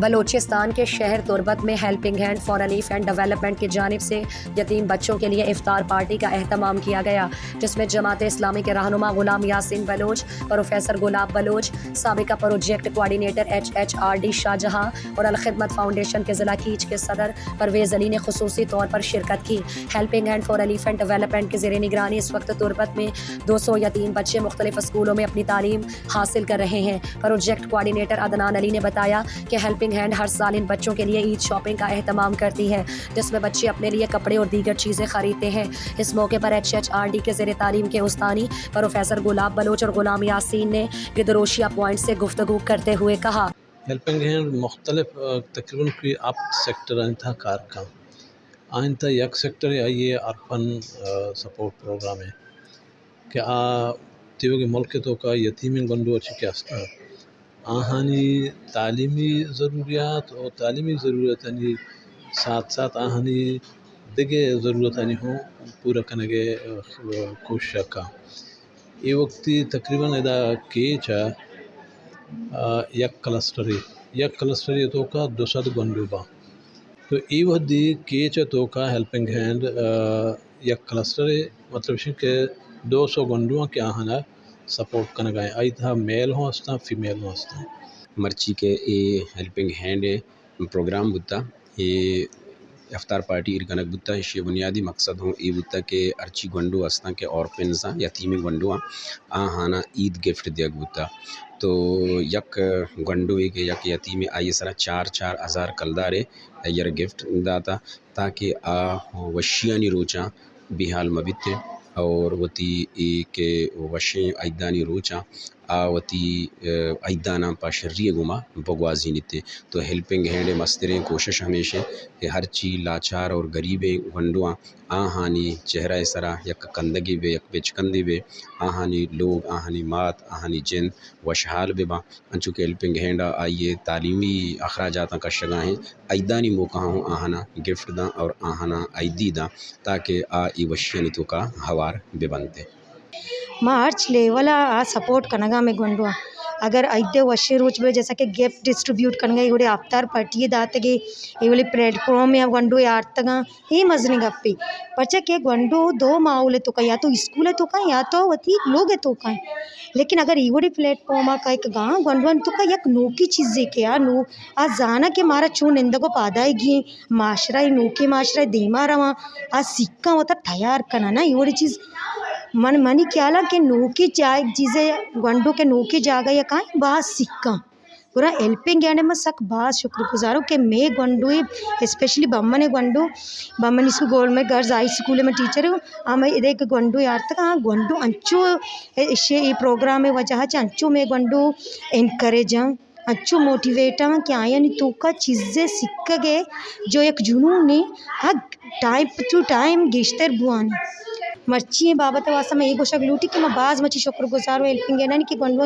بلوچستان کے شہر تربت میں helping hand for relief and development کی جانب سے یتیم بچوں کے لیے افطار پارٹی کا اہتمام کیا گیا، جس میں جماعت اسلامی کے رہنما غلام یاسین بلوچ، پروفیسر گلاب بلوچ، سابقہ پروجیکٹ کوآرڈینیٹر HHRD شاہجہاں اور الخدمت فاؤنڈیشن کے ضلع کیچ کے صدر پرویز علی نے خصوصی طور پر شرکت کی۔ Helping hand for relief and development کے زیر نگرانی اس وقت تربت میں 200 یتیم بچے مختلف اسکولوں میں اپنی تعلیم حاصل کر رہے ہیں۔ پروجیکٹ کوآرڈینیٹر عدنان علی نے بتایا کہ ہیلپنگ ہینڈ ہر سال ان بچوں کے لیے عید شاپنگ کا اہتمام کرتی ہے، جس میں بچے اپنے لیے کپڑے اور دیگر چیزیں خریدتے ہیں۔ اس موقع پر HHRD کے زیر تعلیم کے استانی پروفیسر گلاب بلوچ اور غلام یاسین نے گدروشیا پوائنٹ سے گفتگو کرتے ہوئے کہا، ہیلپنگ ہینڈ مختلف تقریباً کوئی آپ سیکٹر انتہا کار کا آئندہ یک سیکٹر یہ ارپن سپورٹ پروگرام ہے کہ تیوگی ملک تو کا یتیمی گنڈو اچھی کیا آہانی تعلیمی ضروریات اور تعلیمی ضرورت ساتھ ساتھ آہانی دیگے ضرورت ہوں پورا کرنے کے کوشش کا یہ وقتی تقریباً ادا کیچا یک کلسٹری تو کا 200 گنڈوبا تو ای ودی کیچا تو کا ہیلپنگ ہینڈ یک کلسٹر مطلب کہ 200 گنڈوان کے آہنا سپورٹ کرنے گئے آئی تھا میل ہوں ہستا فیمیل ہوں ہستا مرچی کے یہ ہیلپنگ ہینڈ پروگرام بتا یہ افطار پارٹی ارگنک بتا یہ بنیادی مقصد ہوں یہ بتا کہ ارچی گنڈو ہستا کہ اورفنزاں یتیمی گنڈو آہانا عید گفٹ دیگ بتا تو یک گنڈو کہ یک یتیمی آئی سرا 4,000 کلدارے یر گفٹ داتا تاکہ وشیانی روچاں بحال مبتے اور وتی کہ وشیں ایدانی روچاں وتی ایدانا پاشری گما بگوازی نیتے تو ہیلپنگ ہینڈ مستریں کوشش ہمیشہ کہ ہر چی لاچار اور غریبیں گنڈواں آہانی چہرہ سرا یک کندگی بے یک بچکندی بے آہانی لوگ آہانی مات آہانی جن وشحال بے با انچو کہ ہیلپنگ ہینڈ آئیے تعلیمی اخراجات کا شگاں ہیں ایدانی موقع ہوں آہنا گفٹ داں اور آہنا ایدی داں تاکہ ای وشیانی تو کا ہوار بے بنتے مارچ لیولا سپورٹ کنگا میں گنڈوا اگر ایدے وشے روچ بے جیسا کہ گفٹ ڈسٹریبیوٹ کرنگا یہ افطار پارٹی داتے گے یہ والی پلیٹ فارم میں گنڈو یارتگا ہی مزنی گپی پچا کہ گنڈو دو ماحول تو کا یا تو اسکول تو کا یا تو وتی لوگ تو کا لیکن اگر یہ وڑی پلیٹ فارم کا ایک گاں گنڈوان تو کا یک نوکی چیزیں کیا نو زانا کہ مارا چون اندگو پادائی گی معاشرہ نوکی معاشرہ دیما رواں سکھا ہوتا تیار کرنا نا یہ وڑی چیز منی کیالا کہ نوکی چیزیں گنڈو کے نوکی جاگا یا کہیں بعض سکھا پورا ہیلپنگ ہینڈ میں سک بعض شکر گزاروں کہ میں گنڈوئی اسپیشلی بمن گنڈو بمن اسکول گول میں گرز ہائی اسکول میں ٹیچر ہوں میں ادھے گنڈو یار تک گنڈو انچو یہ پروگرام ہے وجہ انچو میں گنڈو انکریج اچھو موٹیویٹ ہوں کہ آیا نہیں تو کا چیزیں سکھ گئے جو ایک جنون نہیں ٹائم ٹو ٹائم گیشتر بوانی مرچی بابت واسطہ میں یہ گوشہ گلوٹی کہ میں بعض مچی شکر گزار ہوں ہیلپنگ ہینڈ کہ گنڈو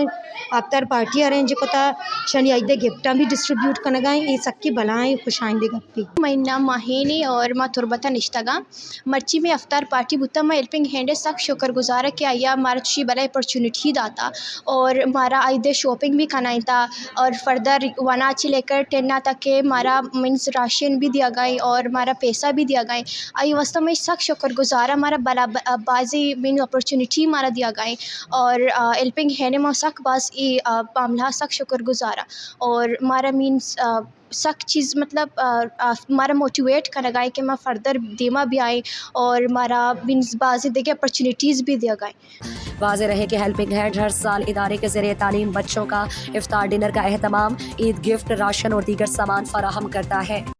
افطار پارٹی ارینج کوتا شنی ایدے گفٹاں بھی ڈسٹریبیوٹ کرنا گائیں یہ سب کی بلائیں خوش آئندے گپی میں نام ماہینی اور ماں تربتا نشتگا مرچی میں افطار پارٹی بتا میں ہیلپنگ ہینڈ سخت شکر گزار ہے کہ آیا مارچی بلا اپرچونیٹی داتا اور مارا ایدے شاپنگ بھی کھنائی تھا اور فردر ونا چی لے کر 10 تک کہ مارا مینس راشن بھی دیا گئے اور مارا پیسہ بھی دیا گئے آئی واسطہ میں سخت شکر گزار ہے ہمارا بلا بازی مین اپرچونیٹی مارا دیا گئے اور ہیلپنگ ہینڈ میں سخت باز معاملہ سخت شکر گزارا اور مارا مینس سخت چیز مطلب مارا موٹیویٹ کرنا گائے کہ میں فردر دیما بھی آئیں اور مارا مینس بازی دیکھے اپرچونیٹیز بھی دیا گئے۔ واضح رہے کہ ہیلپنگ ہینڈ ہر سال ادارے کے ذریعے تعلیم بچوں کا افطار ڈنر کا اہتمام، عید گفٹ، راشن اور دیگر سامان فراہم کرتا ہے۔